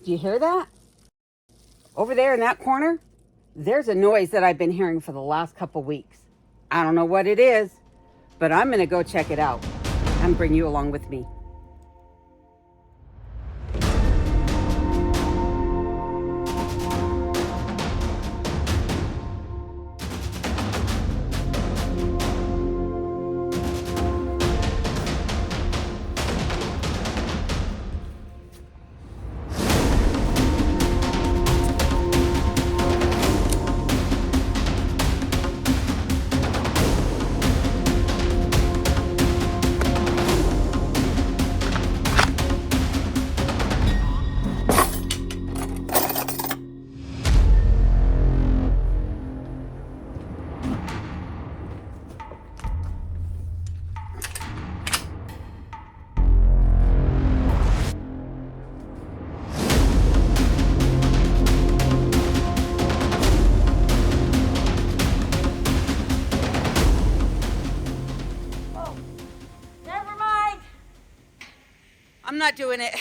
Do you hear that? Over there in that corner, there's a noise that I've been hearing for the last couple weeks. I don't know what it is, but I'm going to go check it out and bring you along with me. I'm not doing it.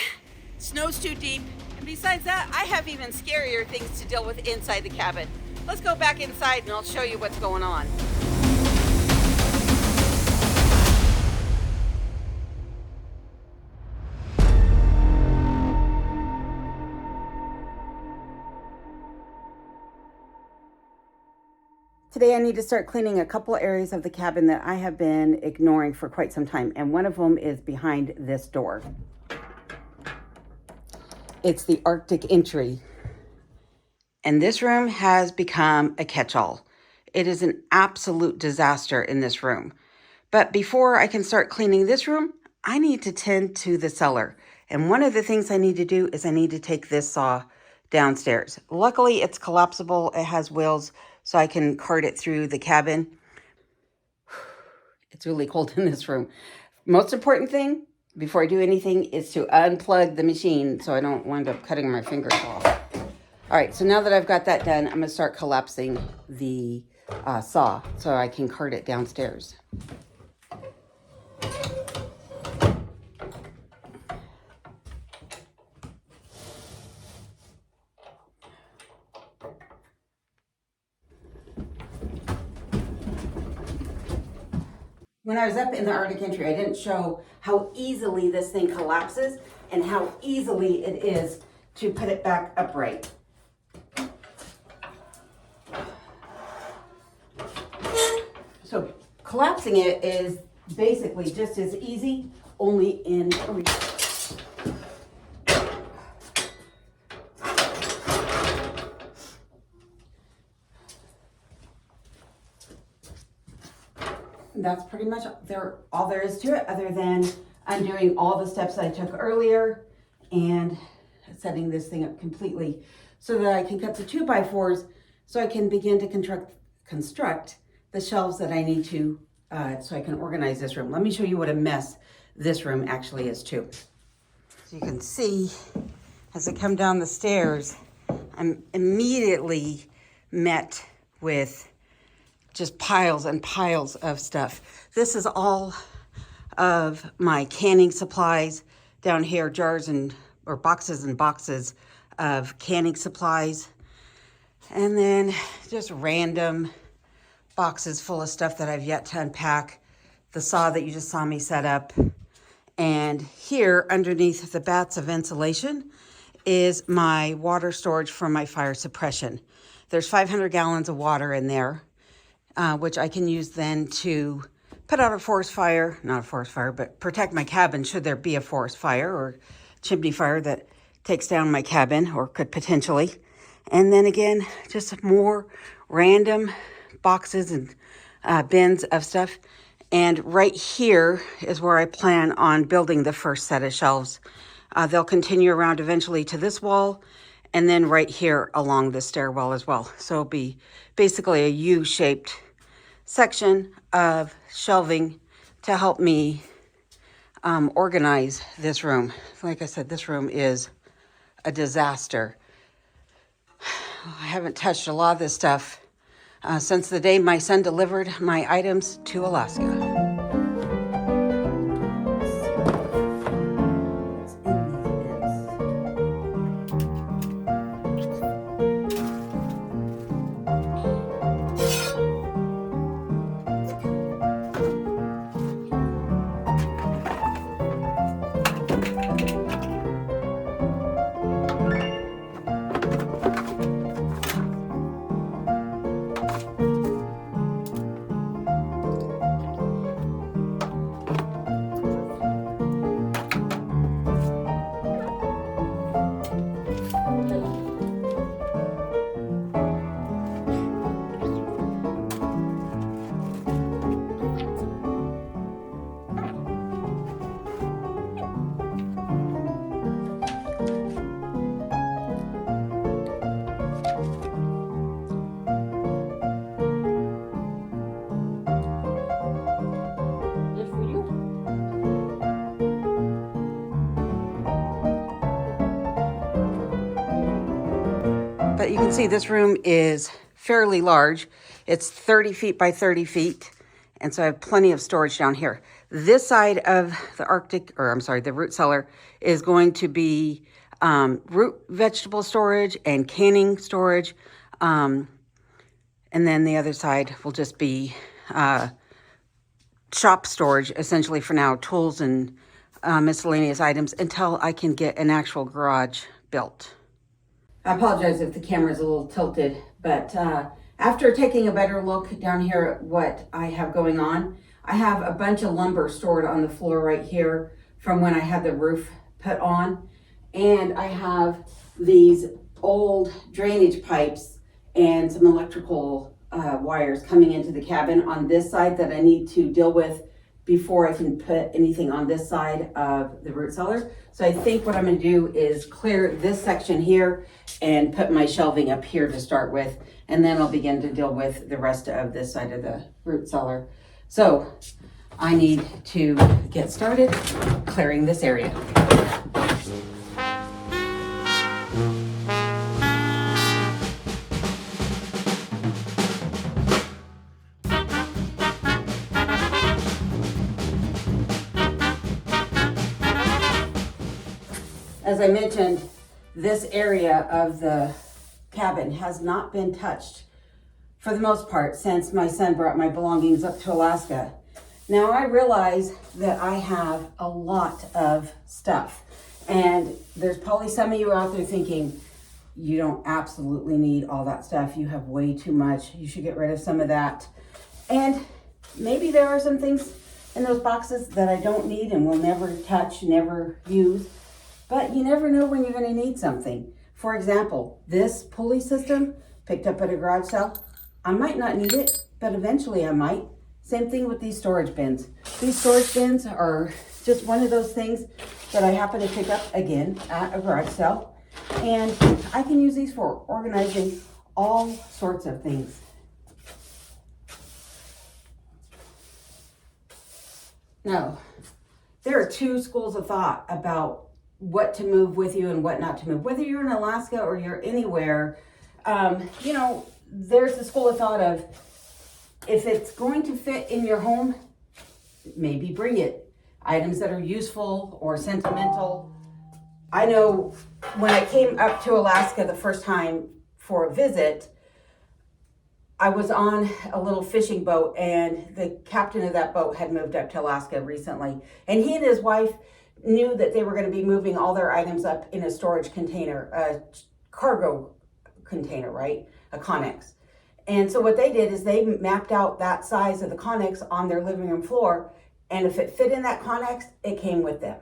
Snow's too deep. And besides that, I have even scarier things to deal with inside the cabin. Let's go back inside and I'll show you what's going on. Today I need to start cleaning a couple areas of the cabin that I have been ignoring for quite some time. And one of them is behind this door. It's the Arctic entry. And this room has become a catch-all. It is an absolute disaster in this room. But before I can start cleaning this room, I need to tend to the cellar. And one of the things I need to do is I need to take this saw downstairs. Luckily, it's collapsible. It has wheels, so I can cart it through the cabin. It's really cold in this room. Most important thing before I do anything is to unplug the machine so I don't wind up cutting my fingers off. All right, so now that I've got that done, I'm gonna start collapsing the saw so I can cart it downstairs. When I was up in the Arctic entry, I didn't show how easily this thing collapses and how easily it is to put it back upright. So collapsing it is basically just as easy, only in reverse. That's pretty much all there is to it, other than undoing all the steps I took earlier and setting this thing up completely so that I can cut the 2x4s so I can begin to construct the shelves that I need to so I can organize this room. Let me show you what a mess this room actually is too. So you can see as I come down the stairs, I'm immediately met with just piles and piles of stuff. This is all of my canning supplies down here, or boxes and boxes of canning supplies. And then just random boxes full of stuff that I've yet to unpack. The saw that you just saw me set up. And here underneath the bats of insulation is my water storage for my fire suppression. There's 500 gallons of water in there, which I can use then to put out a forest fire, not a forest fire, but protect my cabin should there be a forest fire or chimney fire that takes down my cabin, or could potentially. And then again, just more random boxes and bins of stuff. And right here is where I plan on building the first set of shelves. They'll continue around eventually to this wall, and then right here along the stairwell as well. So it'll be basically a U-shaped section of shelving to help me organize this room. Like I said, this room is a disaster. I haven't touched a lot of this stuff since the day my son delivered my items to Alaska. you can see this room is fairly large. It's 30 feet by 30 feet. And so I have plenty of storage down here. This side of the root cellar is going to be root vegetable storage and canning storage. And then the other side will just be shop storage, essentially for now, tools and miscellaneous items until I can get an actual garage built. I apologize if the camera is a little tilted, but after taking a better look down here at what I have going on, I have a bunch of lumber stored on the floor right here from when I had the roof put on. And I have these old drainage pipes and some electrical wires coming into the cabin on this side that I need to deal with before I can put anything on this side of the root cellar. So I think what I'm gonna do is clear this section here and put my shelving up here to start with, and then I'll begin to deal with the rest of this side of the root cellar. So I need to get started clearing this area. As I mentioned, this area of the cabin has not been touched for the most part since my son brought my belongings up to Alaska. Now I realize that I have a lot of stuff, and there's probably some of you out there thinking, you don't absolutely need all that stuff. You have way too much. You should get rid of some of that. And maybe there are some things in those boxes that I don't need and will never touch, never use. But you never know when you're going to need something. For example, this pulley system picked up at a garage sale. I might not need it, but eventually I might. Same thing with these storage bins. These storage bins are just one of those things that I happen to pick up again at a garage sale. And I can use these for organizing all sorts of things. Now, there are two schools of thought about what to move with you and what not to move. Whether you're in Alaska or you're anywhere, there's the school of thought of, if it's going to fit in your home, maybe bring it. Items that are useful or sentimental. I know when I came up to Alaska the first time for a visit, I was on a little fishing boat, and the captain of that boat had moved up to Alaska recently. And he and his wife knew that they were going to be moving all their items up in a storage container, a cargo container, right? A Connex. And so what they did is they mapped out that size of the Connex on their living room floor, and if it fit in that Connex, it came with them.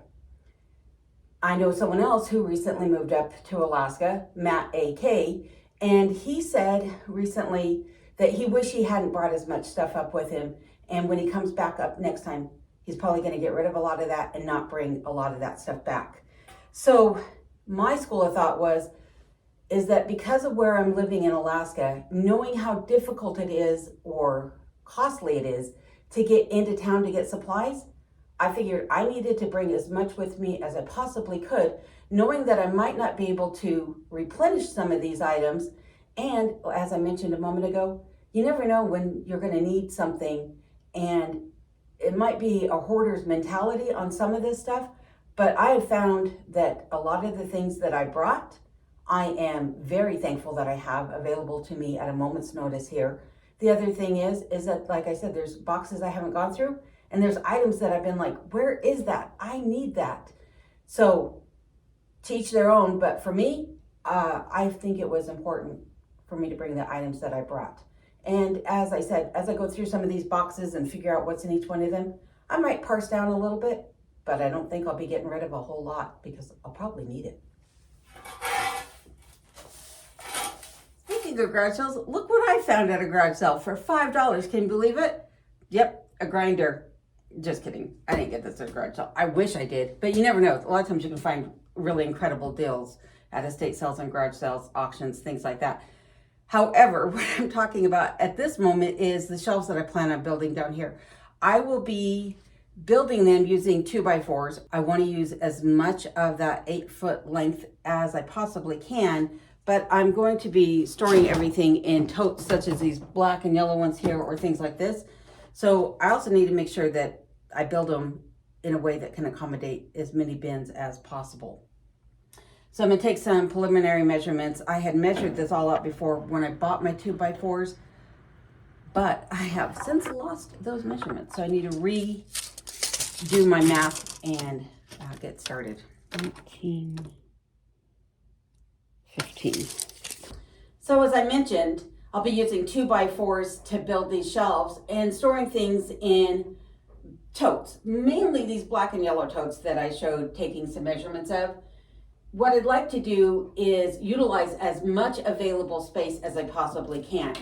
I know someone else who recently moved up to Alaska, Matt A.K., and he said recently that he wished he hadn't brought as much stuff up with him, and when he comes back up next time, he's probably going to get rid of a lot of that and not bring a lot of that stuff back. So my school of thought is that because of where I'm living in Alaska, knowing how difficult it is or costly it is to get into town to get supplies, I figured I needed to bring as much with me as I possibly could, knowing that I might not be able to replenish some of these items. And as I mentioned a moment ago, you never know when you're going to need something, and it might be a hoarder's mentality on some of this stuff, but I have found that a lot of the things that I brought, I am very thankful that I have available to me at a moment's notice here. The other thing is that, like I said, there's boxes I haven't gone through, and there's items that I've been like, where is that? I need that. So to each their own, but for me, I think it was important for me to bring the items that I brought. And as I said, as I go through some of these boxes and figure out what's in each one of them, I might parse down a little bit, but I don't think I'll be getting rid of a whole lot because I'll probably need it. Speaking of garage sales, look what I found at a garage sale for $5. Can you believe it? Yep, a grinder. Just kidding. I didn't get this at a garage sale. I wish I did, but you never know. A lot of times you can find really incredible deals at estate sales and garage sales, auctions, things like that. However, what I'm talking about at this moment is the shelves that I plan on building down here. I will be building them using 2x4s. I want to use as much of that 8-foot length as I possibly can, but I'm going to be storing everything in totes such as these black and yellow ones here or things like this. So I also need to make sure that I build them in a way that can accommodate as many bins as possible. So I'm gonna take some preliminary measurements. I had measured this all out before when I bought my 2x4s, but I have since lost those measurements. So I need to redo my math and get started. 19, 15. So as I mentioned, I'll be using 2x4s to build these shelves and storing things in totes, mainly these black and yellow totes that I showed taking some measurements of. What I'd like to do is utilize as much available space as I possibly can.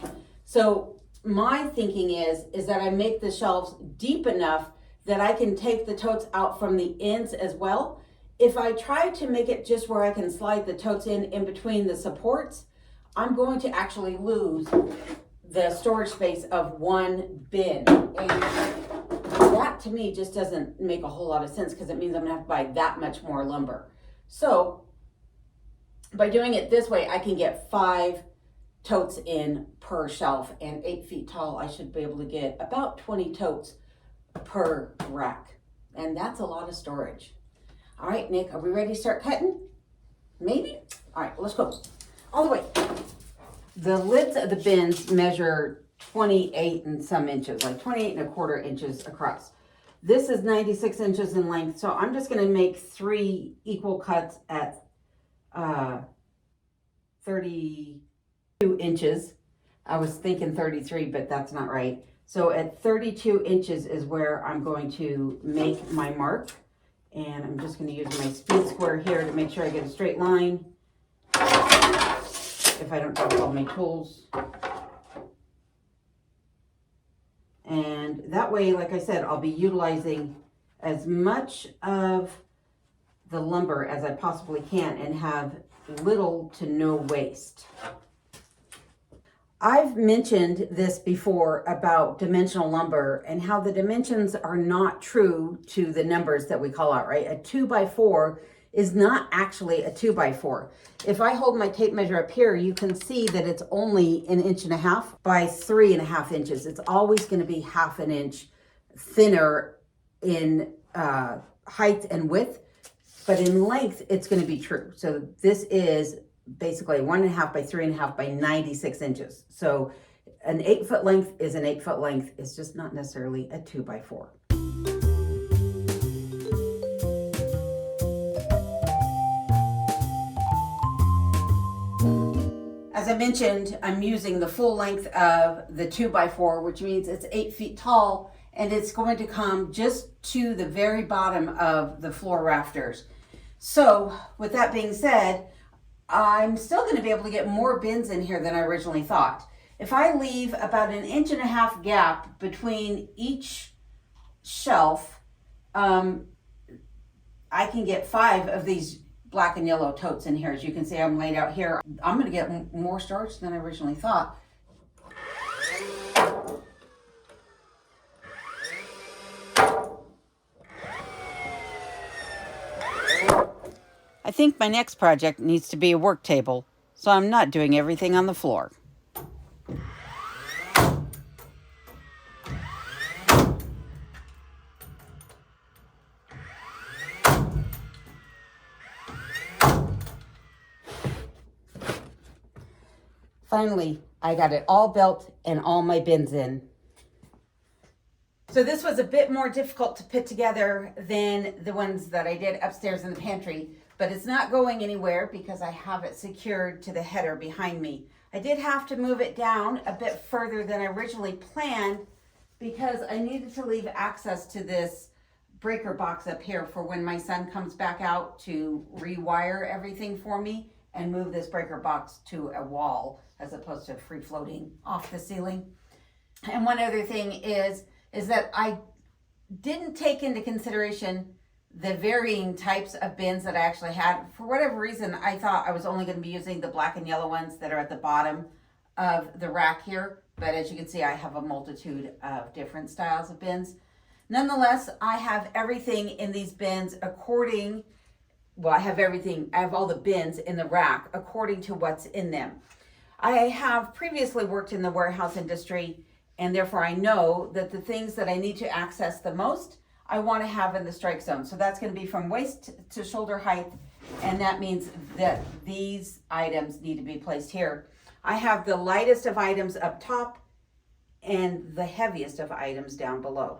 So my thinking is that I make the shelves deep enough that I can take the totes out from the ends as well. If I try to make it just where I can slide the totes in between the supports, I'm going to actually lose the storage space of one bin. And that to me just doesn't make a whole lot of sense because it means I'm gonna have to buy that much more lumber. So by doing it this way, I can get 5 totes in per shelf, and 8 feet tall, I should be able to get about 20 totes per rack. And that's a lot of storage. All right, Nick, are we ready to start cutting? Maybe? All right, let's go. All the way. The lids of the bins measure 28 and some inches, like 28 1/4 inches across. This is 96 inches in length, so I'm just gonna make 3 equal cuts at 32 inches. I was thinking 33, but that's not right. So at 32 inches is where I'm going to make my mark. And I'm just gonna use my speed square here to make sure I get a straight line. If I don't have all my tools. And that way, like I said, I'll be utilizing as much of the lumber as I possibly can and have little to no waste. I've mentioned this before about dimensional lumber and how the dimensions are not true to the numbers that we call out, right? A 2x4 is not actually a 2x4. If I hold my tape measure up here, you can see that it's only 1.5 inches by 3.5 inches. It's always going to be 1/2 inch thinner in height and width, but in length, it's going to be true. So this is basically 1.5 by 3.5 by 96 inches. So an 8-foot length is an 8-foot length. It's just not necessarily a 2x4. As I mentioned, I'm using the full length of the 2x4, which means it's 8 feet tall, and it's going to come just to the very bottom of the floor rafters. So with that being said, I'm still going to be able to get more bins in here than I originally thought. If I leave about 1.5 inch gap between each shelf, I can get 5 of these black and yellow totes in here. As you can see, I'm laid out here. I'm going to get more storage than I originally thought. I think my next project needs to be a work table, so I'm not doing everything on the floor. Finally, I got it all built and all my bins in. So this was a bit more difficult to put together than the ones that I did upstairs in the pantry, but it's not going anywhere because I have it secured to the header behind me. I did have to move it down a bit further than I originally planned because I needed to leave access to this breaker box up here for when my son comes back out to rewire everything for me and move this breaker box to a wall as opposed to free floating off the ceiling. And one other thing is that I didn't take into consideration the varying types of bins that I actually had. For whatever reason, I thought I was only going to be using the black and yellow ones that are at the bottom of the rack here. But as you can see, I have a multitude of different styles of bins. Nonetheless, I have everything in these bins according well, I have everything, I have all the bins in the rack according to what's in them. I have previously worked in the warehouse industry, and therefore I know that the things that I need to access the most, I want to have in the strike zone. So that's going to be from waist to shoulder height, and that means that these items need to be placed here. I have the lightest of items up top and the heaviest of items down below.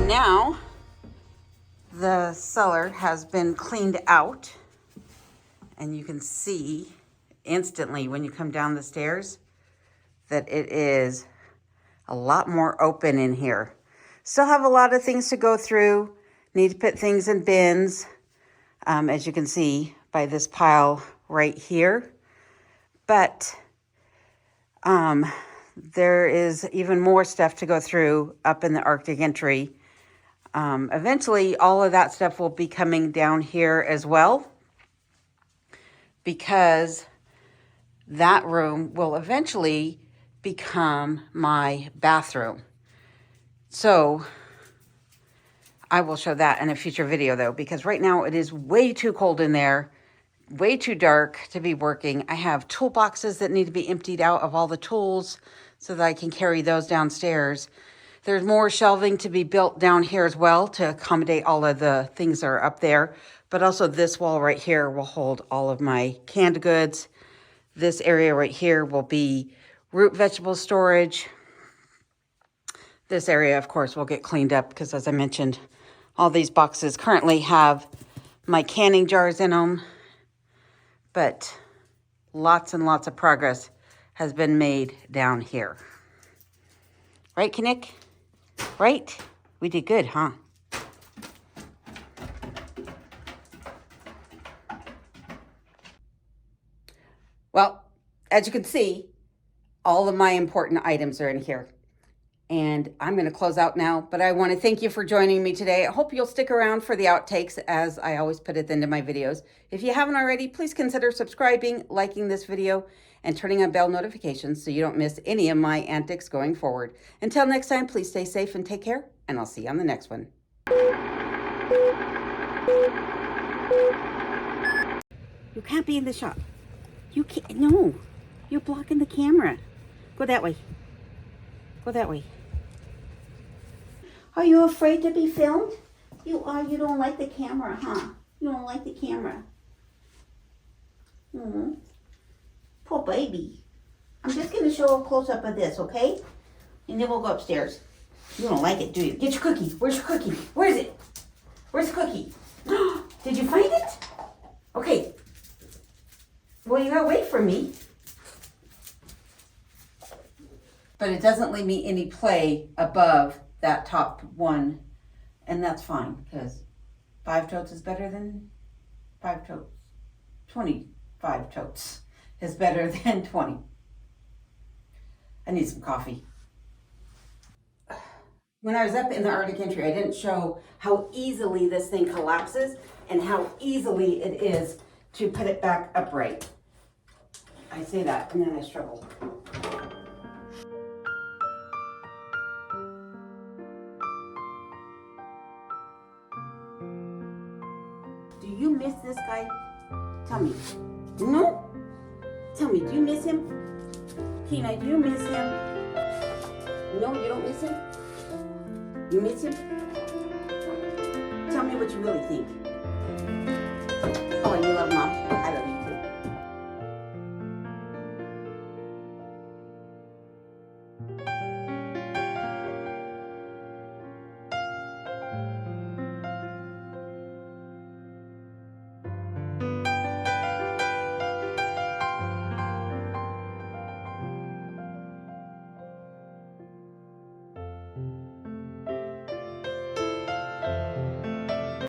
Now the cellar has been cleaned out, and you can see instantly when you come down the stairs that it is a lot more open in here. Still have a lot of things to go through, need to put things in bins, as you can see by this pile right here. But there is even more stuff to go through up in the Arctic entry. Eventually, all of that stuff will be coming down here as well, because that room will eventually become my bathroom. So I will show that in a future video though, because right now it is way too cold in there, way too dark to be working. I have toolboxes that need to be emptied out of all the tools so that I can carry those downstairs. There's more shelving to be built down here as well to accommodate all of the things that are up there. But also this wall right here will hold all of my canned goods. This area right here will be root vegetable storage. This area, of course, will get cleaned up because, as I mentioned, all these boxes currently have my canning jars in them. But lots and lots of progress has been made down here. Right, Knick? Right? We did good, huh? Well, as you can see, all of my important items are in here. And I'm going to close out now, but I want to thank you for joining me today. I hope you'll stick around for the outtakes, as I always put at the end of my videos. If you haven't already, please consider subscribing, liking this video, and turning on bell notifications so you don't miss any of my antics going forward. Until next time, please stay safe and take care, and I'll see you on the next one. You can't be in the shop. You can't, no. You're blocking the camera. Go that way. Go that way. Are you afraid to be filmed? You are. You don't like the camera, huh? You don't like the camera. Poor baby. I'm just going to show a close-up of this, okay? And then we'll go upstairs. You don't like it, do you? Get your cookie. Where's your cookie? Where is it? Where's the cookie? Did you find it? Okay. Well, you gotta wait for me. But it doesn't leave me any play above that top one. And that's fine, because 5 totes is better than 5 totes. 25 totes is better than 20. I need some coffee. When I was up in the Arctic entry, I didn't show how easily this thing collapses and how easily it is to put it back upright. I say that and then I struggle. Do you miss this guy? Tell me. No? Tell me, do you miss him? Kenai, do you miss him? No, you don't miss him? You miss him? Tell me what you really think.